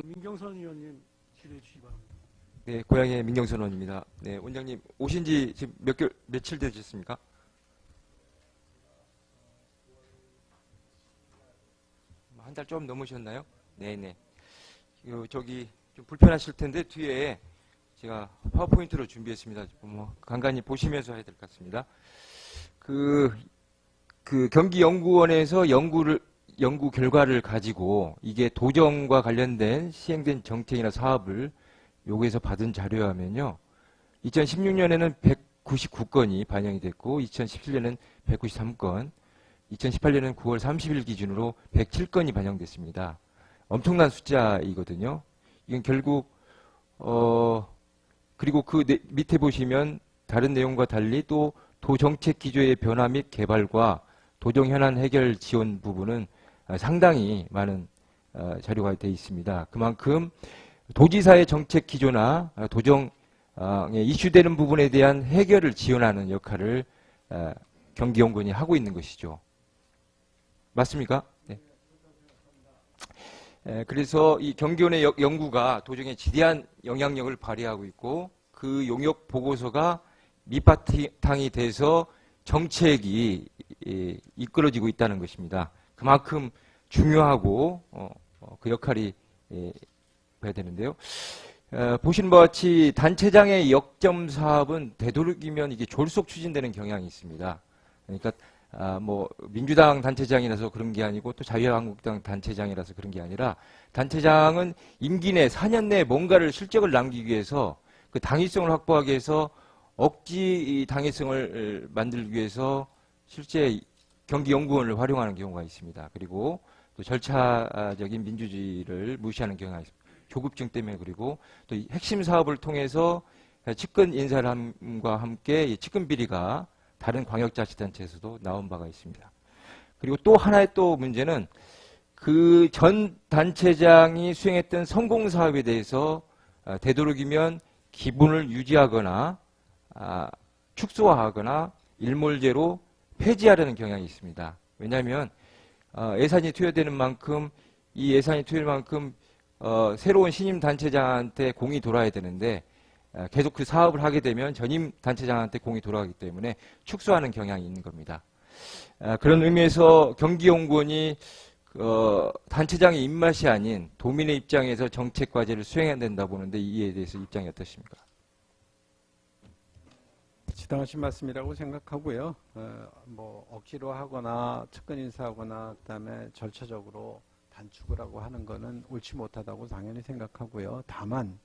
민경선 의원님 질의해 주시기 바랍니다. 네, 고향의 민경선 의원입니다. 네, 원장님 오신 지 지금 며칠 되셨습니까? 한 달 좀 넘으셨나요? 네네. 저기 좀 불편하실 텐데 뒤에 제가 파워포인트로 준비했습니다. 뭐 간간히 보시면서 해야 될 것 같습니다. 그 경기연구원에서 연구 결과를 가지고 이게 도정과 관련된 시행된 정책이나 사업을 요구해서 받은 자료에 하면요. 2016년에는 199건이 반영이 됐고 2017년에는 193건, 2018년에는 9월 30일 기준으로 107건이 반영됐습니다. 엄청난 숫자이거든요. 이건 결국 그리고 그 밑에 보시면 다른 내용과 달리 또 도정책 기조의 변화 및 개발과 도정 현안 해결 지원 부분은 상당히 많은 자료가 되어 있습니다. 그만큼 도지사의 정책 기조나 도정에 이슈되는 부분에 대한 해결을 지원하는 역할을 경기연구원이 하고 있는 것이죠. 맞습니까? 네. 그래서 이 경기원의 연구가 도정에 지대한 영향력을 발휘하고 있고 그 용역 보고서가 밑바탕이 돼서 정책이 이끌어지고 있다는 것입니다. 그만큼 중요하고 그 역할이 봐야 되는데요. 보시는 바와 같이 단체장의 역점 사업은 되도록이면 이게 졸속 추진되는 경향이 있습니다. 그러니까 뭐 민주당 단체장이라서 그런 게 아니고 또 자유한국당 단체장이라서 그런 게 아니라 단체장은 임기 내 4년 내에 뭔가를 실적을 남기기 위해서 그 당위성을 확보하기 위해서 억지 당위성을 만들기 위해서 실제 경기연구원을 활용하는 경우가 있습니다. 그리고 또 절차적인 민주주의를 무시하는 경우가 있습니다. 조급증 때문에. 그리고 또 핵심 사업을 통해서 측근 인사람과 함께 측근 비리가 다른 광역자치단체에서도 나온 바가 있습니다. 그리고 또 하나의 또 문제는 그 전 단체장이 수행했던 성공사업에 대해서 되도록이면 기분을 유지하거나 축소화하거나 일몰제로 폐지하려는 경향이 있습니다. 왜냐하면 예산이 투여되는 만큼 이 예산이 투여될 만큼 새로운 신임 단체장한테 공이 돌아야 되는데 계속 그 사업을 하게 되면 전임 단체장한테 공이 돌아가기 때문에 축소하는 경향이 있는 겁니다. 그런 의미에서 경기연구원이 단체장의 입맛이 아닌 도민의 입장에서 정책 과제를 수행해야 된다 보는데 이에 대해서 입장이 어떠십니까? 지당하신 말씀이라고 생각하고요. 뭐 억지로 하거나 측근 인사하거나 그다음에 절차적으로 단축을 하고 하는 거는 옳지 못하다고 당연히 생각하고요. 다만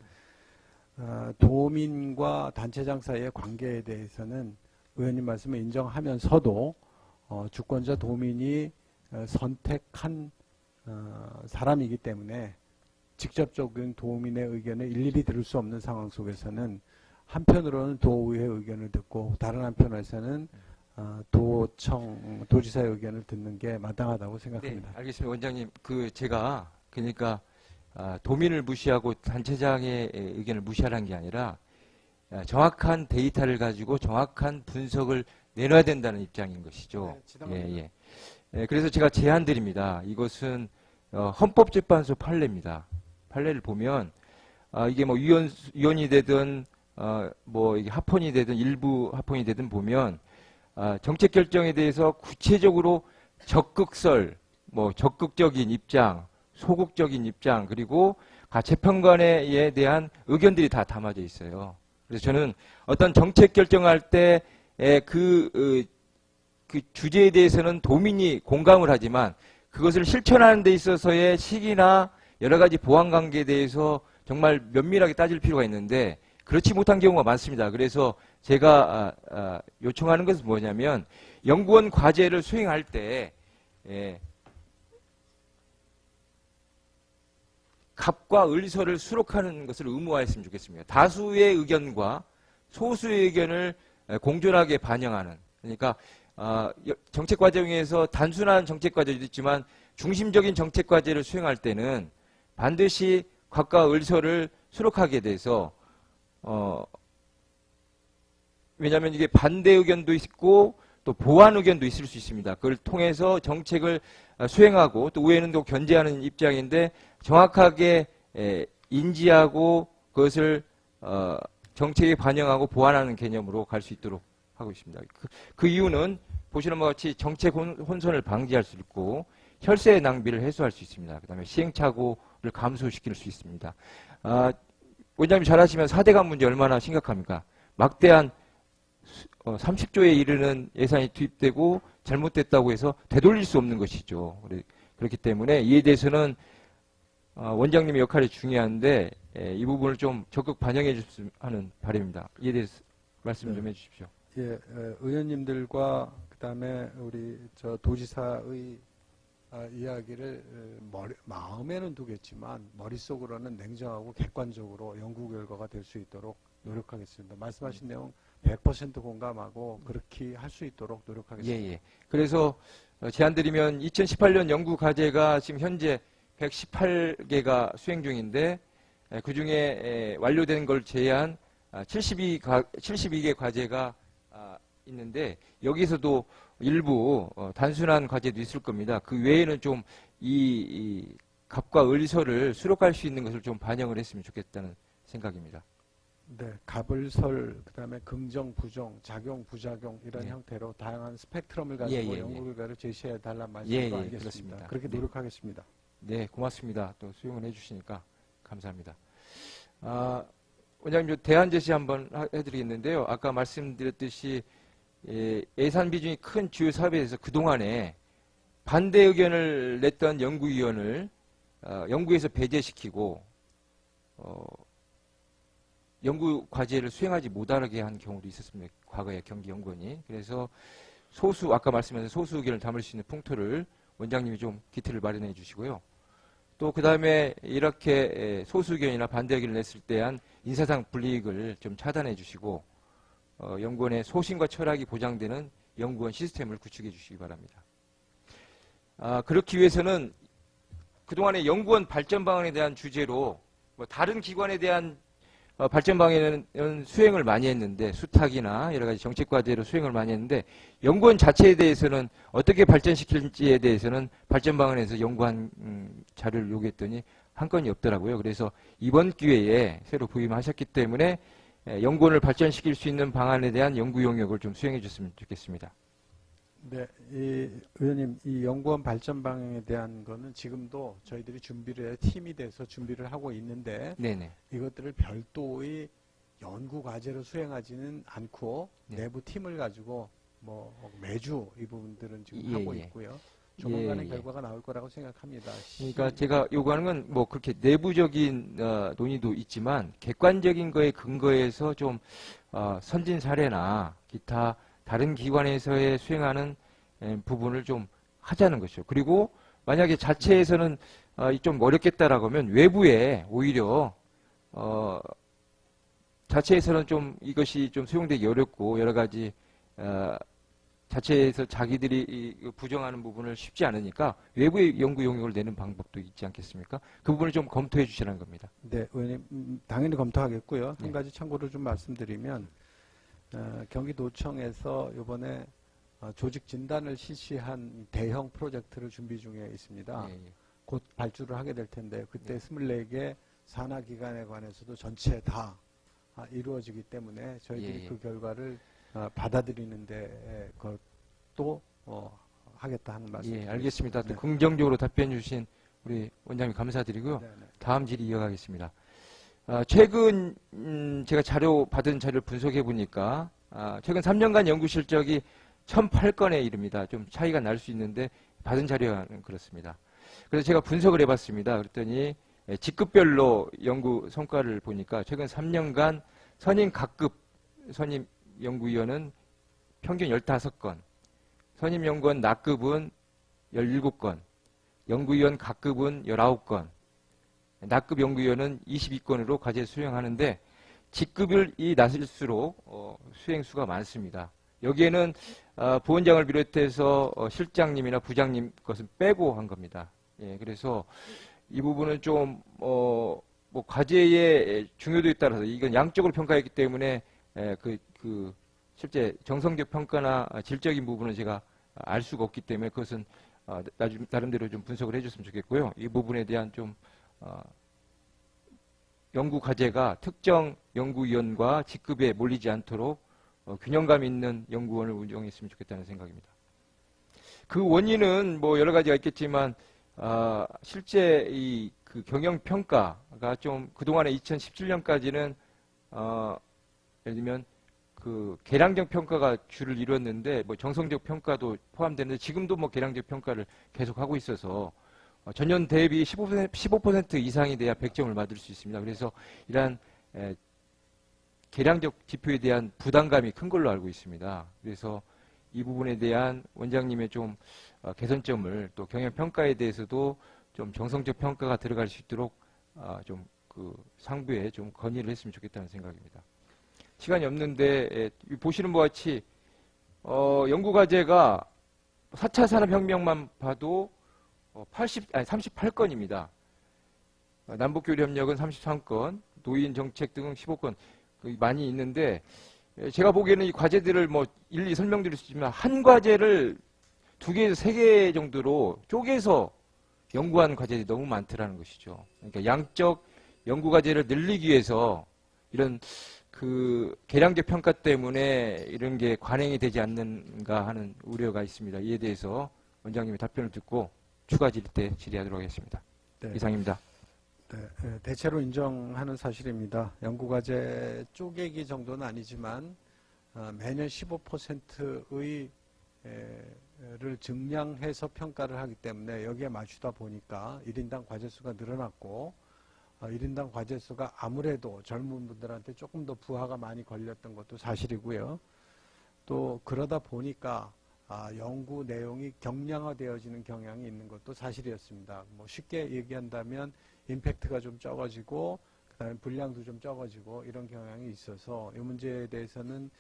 도민과 단체장 사이의 관계에 대해서는 의원님 말씀을 인정하면서도 주권자 도민이 선택한 사람이기 때문에 직접적인 도민의 의견을 일일이 들을 수 없는 상황 속에서는 한편으로는 도의회 의견을 듣고 다른 한편에서는 도지사의 의견을 듣는 게 마땅하다고 생각합니다. 네, 알겠습니다. 원장님, 제가 그러니까 도민을 무시하고 단체장의 의견을 무시하라는 게 아니라 정확한 데이터를 가지고 정확한 분석을 내놔야 된다는 입장인 것이죠. 예. 그래서 제가 제안 드립니다. 이것은 헌법재판소 판례입니다. 판례를 보면 이게 뭐 위원이 되든 뭐 이게 합헌이 되든 일부 합헌이 되든 보면 정책 결정에 대해서 구체적으로 적극설, 뭐 적극적인 입장, 소극적인 입장, 그리고 재판관에 대한 의견들이 다 담아져 있어요. 그래서 저는 어떤 정책 결정할 때 그 주제에 대해서는 도민이 공감을 하지만 그것을 실천하는 데 있어서의 시기나 여러 가지 보완 관계에 대해서 정말 면밀하게 따질 필요가 있는데 그렇지 못한 경우가 많습니다. 그래서 제가 요청하는 것은 뭐냐면 연구원 과제를 수행할 때 갑과 을서를 수록하는 것을 의무화했으면 좋겠습니다. 다수의 의견과 소수의 의견을 공존하게 반영하는, 그러니까 정책 과정에서 단순한 정책 과제도 있지만 중심적인 정책 과제를 수행할 때는 반드시 갑과 을서를 수록하게 돼서 왜냐하면 이게 반대 의견도 있고 또 보완 의견도 있을 수 있습니다. 그걸 통해서 정책을 수행하고 또 의회는 또 견제하는 입장인데 정확하게 인지하고 그것을 정책에 반영하고 보완하는 개념으로 갈 수 있도록 하고 있습니다. 그 이유는 보시는 바와 같이 정책 혼선을 방지할 수 있고 혈세 낭비를 해소할 수 있습니다. 그다음에 시행착오를 감소시킬 수 있습니다. 원장님 잘 아시면 4대강 문제 얼마나 심각합니까? 막대한 30조에 이르는 예산이 투입되고 잘못됐다고 해서 되돌릴 수 없는 것이죠. 그렇기 때문에 이에 대해서는 원장님의 역할이 중요한데 이 부분을 좀 적극 반영해 줬으면 하는 바람입니다. 이에 대해서 말씀 좀 해주십시오. 예, 의원님들과 그다음에 우리 저 도지사의 이야기를 마음에는 두겠지만 머릿속으로는 냉정하고 객관적으로 연구 결과가 될 수 있도록 노력하겠습니다. 말씀하신 내용 100% 공감하고 그렇게 할 수 있도록 노력하겠습니다. 예. 그래서 제안드리면 2018년 연구 과제가 지금 현재 118개가 수행 중인데 그중에 완료된 걸 제외한 72개 과제가 있는데 여기서도 일부 단순한 과제도 있을 겁니다. 그 외에는 좀 이 갑과 을설을 수록할 수 있는 것을 좀 반영을 했으면 좋겠다는 생각입니다. 네, 갑을설, 그다음에 긍정, 부정, 작용, 부작용 이런 네. 형태로 다양한 스펙트럼을 가지고 연구 결과를 제시해 달라는 말씀으로 알겠습니다. 그렇습니다. 그렇게 노력하겠습니다. 네, 고맙습니다. 또 수용을 해주시니까 감사합니다. 원장님, 대안 제시 한번 해드리겠는데요. 아까 말씀드렸듯이 예산 비중이 큰 주요 사업에 대해서 그동안에 반대 의견을 냈던 연구위원을 연구에서 배제시키고 연구 과제를 수행하지 못하게 한 경우도 있었습니다. 과거에 경기연구원이. 그래서 소수, 아까 말씀하신 소수 의견을 담을 수 있는 풍토를 원장님이 좀 기틀을 마련해 주시고요. 또 그 다음에 이렇게 소수 의견이나 반대 의견을 냈을 때한 인사상 불이익을 좀 차단해 주시고 연구원의 소신과 철학이 보장되는 연구원 시스템을 구축해 주시기 바랍니다. 그렇기 위해서는 그동안의 연구원 발전 방안에 대한 주제로 다른 기관에 대한 발전 방안에는 수행을 많이 했는데 수탁이나 여러 가지 정책 과제로 수행을 많이 했는데 연구원 자체에 대해서는 어떻게 발전시킬지에 대해서는 발전 방안에서 연구한 자료를 요구했더니 한 건이 없더라고요. 그래서 이번 기회에 새로 부임하셨기 때문에 연구원을 발전시킬 수 있는 방안에 대한 연구 용역을 좀 수행해 줬으면 좋겠습니다. 네, 의원님, 이 연구원 발전 방향에 대한 거는 지금도 저희들이 준비를 팀이 돼서 준비를 하고 있는데 네네. 이것들을 별도의 연구 과제로 수행하지는 않고 네. 내부 팀을 가지고 매주 이 부분들은 지금 하고 있고요. 조만간에 결과가 나올 거라고 생각합니다. 그러니까 제가 요구하는 건 그렇게 내부적인 논의도 있지만 객관적인 거에 근거해서 좀 선진 사례나 기타 다른 기관에서의 수행하는 부분을 좀 하자는 것이죠. 그리고 만약에 자체에서는 좀 어렵겠다라고 하면 외부에 오히려 자체에서는 좀 이것이 좀 수용되기 어렵고 여러 가지 자체에서 자기들이 부정하는 부분을 쉽지 않으니까 외부의 연구 용역을 내는 방법도 있지 않겠습니까? 그 부분을 좀 검토해 주시라는 겁니다. 네, 의원님 당연히 검토하겠고요. 네. 한 가지 참고를 좀 말씀드리면 경기도청에서 이번에 조직 진단을 실시한 대형 프로젝트를 준비 중에 있습니다. 곧 발주를 하게 될 텐데 그때 24개 산하기관에 관해서도 전체 다 이루어지기 때문에 저희들이 그 결과를 받아들이는데 그것도 하겠다 하는 말씀. 예, 알겠습니다. 네. 또 긍정적으로 답변 주신 우리 원장님 감사드리고요. 네, 네. 다음 질의 이어가겠습니다. 최근 제가 받은 자료를 분석해 보니까 최근 3년간 연구 실적이 1008건에 이릅니다. 좀 차이가 날 수 있는데 받은 자료는 그렇습니다. 그래서 제가 분석을 해봤습니다. 그랬더니 직급별로 연구 성과를 보니까 최근 3년간 선임 각급 선임 연구위원은 평균 15건, 선임 연구원 낙급은 17건, 연구위원 각급은 19건, 낙급 연구위원은 22건으로 과제 수행하는데 직급이 낮을수록 수행수가 많습니다. 여기에는 부원장을 비롯해서 실장님이나 부장님 것은 빼고 한 겁니다. 예, 그래서 이 부분은 좀 과제의 중요도에 따라서 이건 양적으로 평가했기 때문에 실제 정성적 평가나 질적인 부분은 제가 알 수가 없기 때문에 그것은 나름대로 좀 분석을 해줬으면 좋겠고요. 이 부분에 대한 좀 연구 과제가 특정 연구위원과 직급에 몰리지 않도록 균형감 있는 연구원을 운영했으면 좋겠다는 생각입니다. 그 원인은 뭐 여러 가지가 있겠지만 실제 그 경영 평가가 좀 그동안에 2017년까지는 예를 들면 그 계량적 평가가 주를 이뤘는데 뭐 정성적 평가도 포함되는데 지금도 뭐 계량적 평가를 계속 하고 있어서 전년 대비 15% 이상이 돼야 100점을 받을 수 있습니다. 그래서 이러한 계량적 지표에 대한 부담감이 큰 걸로 알고 있습니다. 그래서 이 부분에 대한 원장님의 좀 개선점을 또 경영평가에 대해서도 좀 정성적 평가가 들어갈 수 있도록 좀 그 상부에 좀 건의를 했으면 좋겠다는 생각입니다. 시간이 없는데 보시는 바와 같이 연구과제가 4차 산업혁명만 봐도 38건입니다. 남북교류협력은 33건, 노인정책 등은 15건 많이 있는데 제가 보기에는 이 과제들을 뭐 일일이 설명드릴 수 있지만 한 과제를 2개에서 3개 정도로 쪼개서 연구한 과제들이 너무 많더라는 것이죠. 그러니까 양적 연구 과제를 늘리기 위해서 이런 그 계량적 평가 때문에 이런 게 관행이 되지 않는가 하는 우려가 있습니다. 이에 대해서 원장님의 답변을 듣고 추가 질의 때 질의하도록 하겠습니다. 네. 이상입니다. 네, 대체로 인정하는 사실입니다. 연구과제 쪼개기 정도는 아니지만 매년 15%의 를 증량해서 평가를 하기 때문에 여기에 맞추다 보니까 1인당 과제수가 늘어났고 1인당 과제수가 아무래도 젊은 분들한테 조금 더 부하가 많이 걸렸던 것도 사실이고요. 또 그러다 보니까 연구 내용이 경량화되어지는 경향이 있는 것도 사실이었습니다. 뭐 쉽게 얘기한다면 임팩트가 좀 적어지고 그다음에 분량도 좀 적어지고 이런 경향이 있어서 이 문제에 대해서는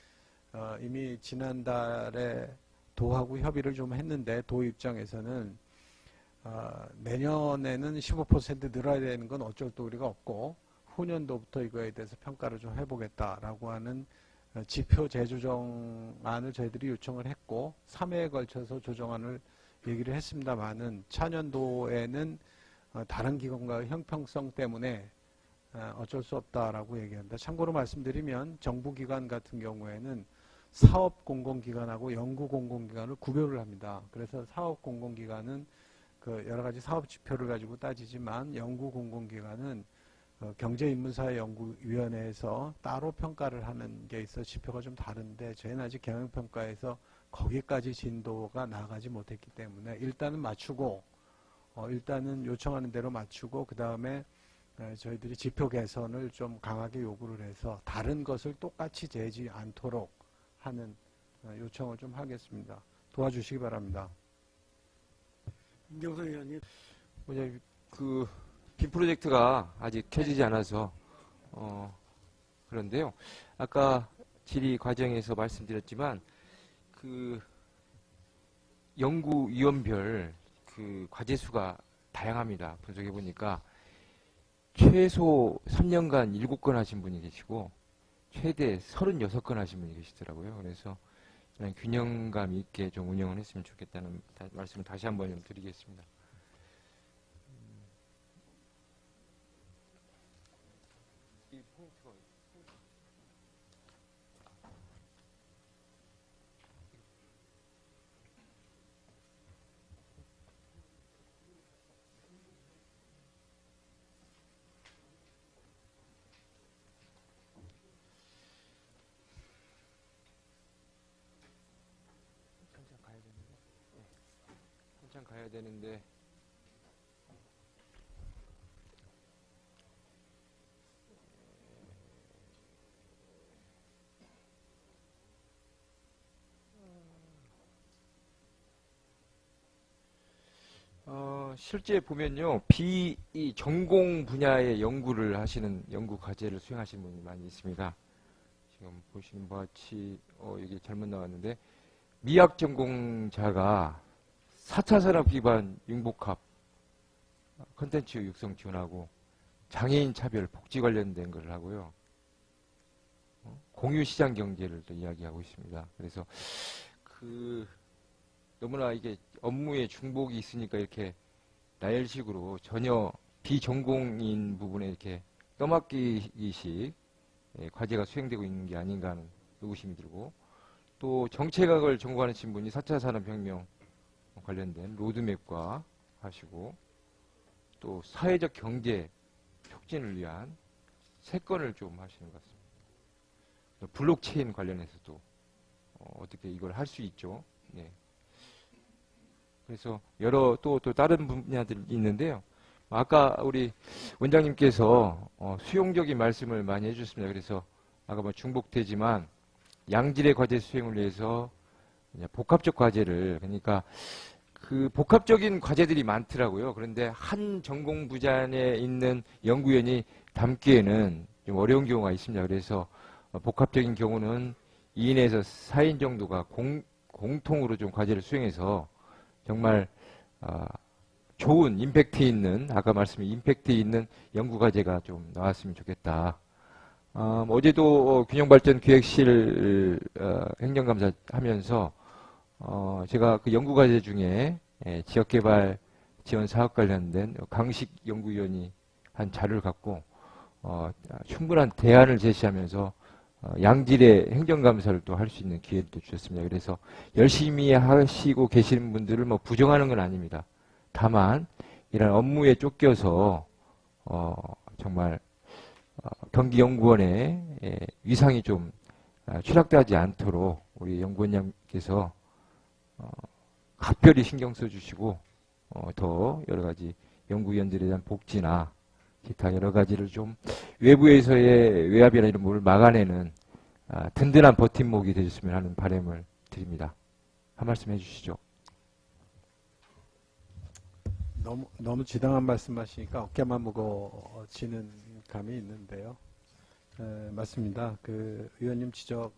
이미 지난달에 도하고 협의를 좀 했는데 도 입장에서는 내년에는 15% 늘어야 되는 건 어쩔 도리가 없고 후년도부터 이거에 대해서 평가를 좀 해보겠다라고 하는 지표 재조정안을 저희들이 요청을 했고 3회에 걸쳐서 조정안을 얘기를 했습니다만은 차년도에는 다른 기관과의 형평성 때문에 어쩔 수 없다라고 얘기합니다. 참고로 말씀드리면 정부기관 같은 경우에는 사업공공기관하고 연구공공기관을 구별을 합니다. 그래서 사업공공기관은 그 여러 가지 사업 지표를 가지고 따지지만 연구공공기관은 경제인문사회연구위원회에서 따로 평가를 하는 게 있어 지표가 좀 다른데 저희는 아직 경영평가에서 거기까지 진도가 나가지 못했기 때문에 일단은 맞추고 일단은 요청하는 대로 맞추고 그 다음에 저희들이 지표 개선을 좀 강하게 요구를 해서 다른 것을 똑같이 재지 않도록 하는 요청을 좀 하겠습니다. 도와주시기 바랍니다. 임경선 의원님. 그 빔 프로젝트가 아직 켜지지 않아서 그런데요. 아까 질의 과정에서 말씀드렸지만 그 연구위원별 그 과제 수가 다양합니다. 분석해 보니까 최소 3년간 7건 하신 분이 계시고 최대 36건 하신 분이 계시더라고요. 그래서 그냥 균형감 있게 좀 운영을 했으면 좋겠다는 말씀을 다시 한번 좀 드리겠습니다. 한참 가야 되는데 실제 보면요, 이 전공 분야의 연구를 하시는 연구 과제를 수행하시는 분이 많이 있습니다. 지금 보시는 바와 같이 여기 잘못 나왔는데 미학 전공자가 4차 산업 기반 융복합 컨텐츠 육성 지원하고 장애인 차별 복지 관련된 걸 하고요. 공유 시장 경제를 또 이야기하고 있습니다. 그래서 너무나 이게 업무에 중복이 있으니까 이렇게 나열식으로 전혀 비전공인 부분에 이렇게 떠맡기기식 과제가 수행되고 있는 게 아닌가 하는 의구심이 들고, 또 정책학을 전공하는 분이 4차 산업혁명 관련된 로드맵과 하시고, 또 사회적 경제 촉진을 위한 세 건을 좀 하시는 것 같습니다. 블록체인 관련해서도 어떻게 이걸 할 수 있죠. 네. 그래서 또 다른 분야들이 있는데요. 아까 우리 원장님께서 수용적인 말씀을 많이 해주셨습니다. 그래서 아까 뭐 중복되지만 양질의 과제 수행을 위해서 복합적 과제를, 그러니까 그 복합적인 과제들이 많더라고요. 그런데 한 전공 분야에 있는 연구위원이 담기에는 좀 어려운 경우가 있습니다. 그래서 복합적인 경우는 2인에서 4인 정도가 공통으로 좀 과제를 수행해서 정말 좋은 임팩트 있는, 아까 말씀인 임팩트 있는 연구 과제가 좀 나왔으면 좋겠다. 어제도 균형발전기획실 행정감사 하면서 제가 그 연구 과제 중에 지역개발 지원 사업 관련된 강식 연구위원이 한 자료를 갖고 충분한 대안을 제시하면서 양질의 행정감사를 또 할 수 있는 기회를 또 주셨습니다. 그래서 열심히 하시고 계시는 분들을 뭐 부정하는 건 아닙니다. 다만 이런 업무에 쫓겨서 정말 경기연구원의 위상이 좀 추락되지 않도록 우리 연구원님께서 각별히 신경 써주시고 더 여러 가지 연구위원들에 대한 복지나 기타 여러 가지를 좀 외부에서의 외압이나 이런 부분을 막아내는 든든한 버팀목이 되셨으면 하는 바람을 드립니다. 한 말씀 해주시죠. 너무 지당한 말씀하시니까 어깨만 무거워지는 감이 있는데요. 맞습니다. 그 의원님 지적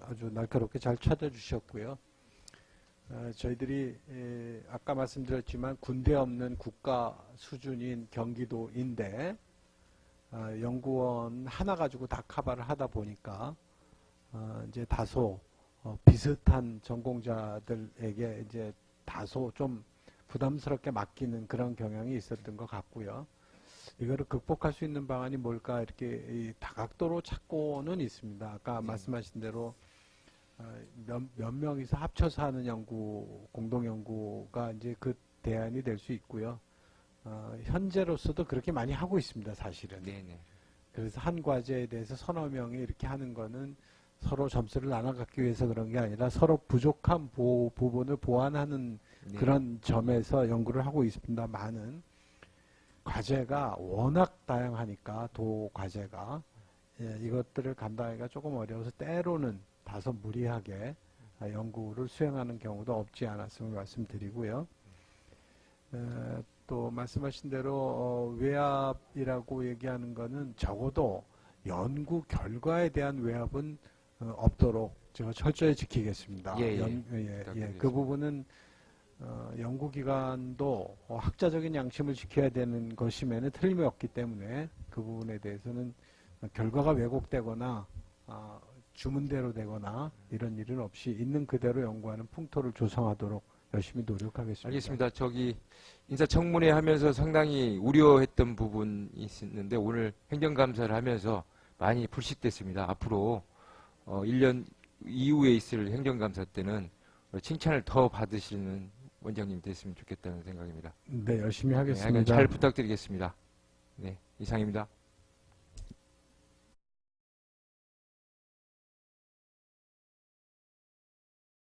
아주 날카롭게 잘 찾아주셨고요. 저희들이 아까 말씀드렸지만 군대 없는 국가 수준인 경기도인데 연구원 하나 가지고 다 커버를 하다 보니까 이제 다소 비슷한 전공자들에게 이제 다소 좀 부담스럽게 맡기는 그런 경향이 있었던 것 같고요. 이거를 극복할 수 있는 방안이 뭘까 이렇게 다각도로 찾고는 있습니다. 아까 말씀하신 대로 몇 명이서 합쳐서 하는 공동연구가 이제 그 대안이 될 수 있고요. 현재로서도 그렇게 많이 하고 있습니다, 사실은. 네네. 그래서 한 과제에 대해서 서너 명이 이렇게 하는 거는 서로 점수를 나눠갖기 위해서 그런 게 아니라 서로 부족한 부분을 보완하는 네. 그런 점에서 연구를 하고 있습니다. 많은 과제가 워낙 다양하니까 과제가 이것들을 감당하기가 조금 어려워서 때로는 다소 무리하게 연구를 수행하는 경우도 없지 않았음을 말씀드리고요. 또 말씀하신 대로 외압이라고 얘기하는 거는 적어도 연구 결과에 대한 외압은 없도록 제가 철저히 지키겠습니다. 그 부분은 연구기관도 학자적인 양심을 지켜야 되는 것임에는 틀림이 없기 때문에 그 부분에 대해서는 결과가 왜곡되거나 주문대로 되거나 이런 일은 없이 있는 그대로 연구하는 풍토를 조성하도록 열심히 노력하겠습니다. 알겠습니다. 인사청문회 하면서 상당히 우려했던 부분이 있었는데 오늘 행정감사를 하면서 많이 불식됐습니다. 앞으로 1년 이후에 있을 행정감사 때는 칭찬을 더 받으시는 원장님 됐으면 좋겠다는 생각입니다. 네, 열심히 하겠습니다. 잘 부탁드리겠습니다. 네, 이상입니다.